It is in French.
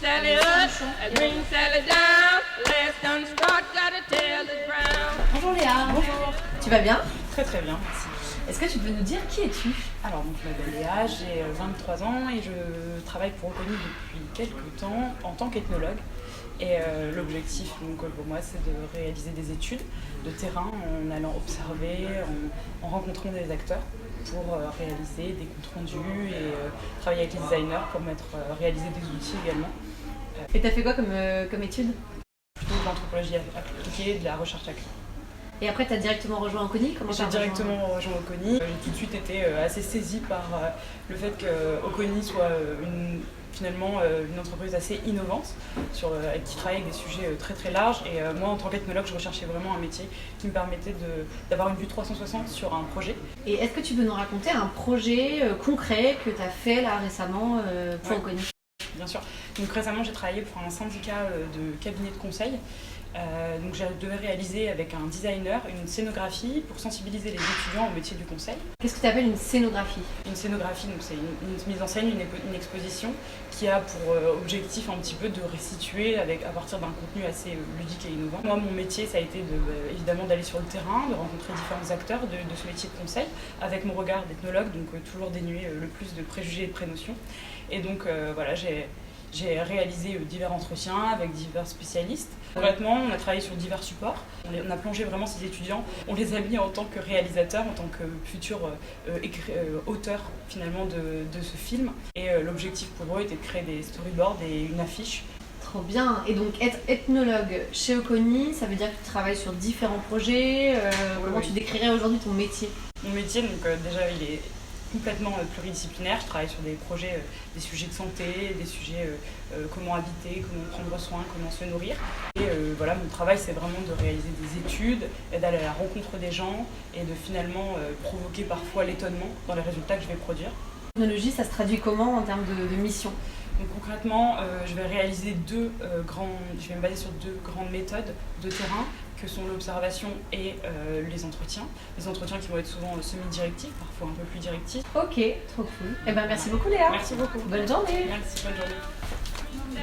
Sally up, a green Sally down. Last done start, gotta tell the ground. Bonjour Léa. Bonjour. Tu vas bien? Très très bien, merci. Est-ce que tu peux nous dire qui es-tu? Alors donc, je m'appelle Léa, j'ai 23 ans et je travaille pour Oconi depuis quelques temps en tant qu'ethnologue. Et l'objectif donc, pour moi c'est de réaliser des études de terrain en allant observer, en rencontrant des acteurs pour réaliser des comptes rendus et travailler avec les designers pour réaliser des outils également. Et t'as fait quoi comme étude? Plutôt de l'anthropologie appliquée et de la recherche active. Et après t'as directement rejoint Oconi? J'ai directement rejoint Oconi. J'ai tout de suite été assez saisie par le fait que Oconi soit finalement une entreprise assez innovante qui travaille avec des sujets très très larges. Et moi en tant qu'ethnologue, je recherchais vraiment un métier qui me permettait d'avoir une vue 360 sur un projet. Et est-ce que tu peux nous raconter un projet concret que tu as fait là récemment pour Oconi? Bien sûr. Donc récemment j'ai travaillé pour un syndicat de cabinets de conseil. Donc je devais réaliser avec un designer une scénographie pour sensibiliser les étudiants au métier du conseil. Qu'est-ce que tu appelles une scénographie? Une scénographie, donc c'est une mise en scène, une exposition qui a pour objectif un petit peu de restituer à partir d'un contenu assez ludique et innovant. Moi mon métier ça a été évidemment d'aller sur le terrain, de rencontrer différents acteurs de ce métier de conseil avec mon regard d'ethnologue, donc toujours dénué le plus de préjugés et de prénotions. Et donc voilà, j'ai réalisé divers entretiens avec divers spécialistes. Concrètement, on a travaillé sur divers supports. On a plongé vraiment ces étudiants. On les a mis en tant que réalisateurs, en tant que futurs auteurs finalement de ce film. Et l'objectif pour eux était de créer des storyboards et une affiche. Trop bien. Et donc être ethnologue chez Oconi, ça veut dire que tu travailles sur différents projets. Comment tu décrirais aujourd'hui ton métier? Mon métier, donc déjà, il est complètement pluridisciplinaire. Je travaille sur des projets, des sujets de santé, des sujets comment habiter, comment prendre soin, comment se nourrir. Et voilà, mon travail c'est vraiment de réaliser des études, d'aller à la rencontre des gens et de finalement provoquer parfois l'étonnement dans les résultats que je vais produire. L'ethnologie, ça se traduit comment en termes de mission? Donc concrètement, je vais réaliser je vais me baser sur deux grandes méthodes de terrain que sont l'observation et les entretiens. Les entretiens qui vont être souvent semi-directifs, parfois un peu plus directifs. Ok, trop cool. Eh ben merci beaucoup Léa. Merci beaucoup. Bonne journée. Merci, bonne journée.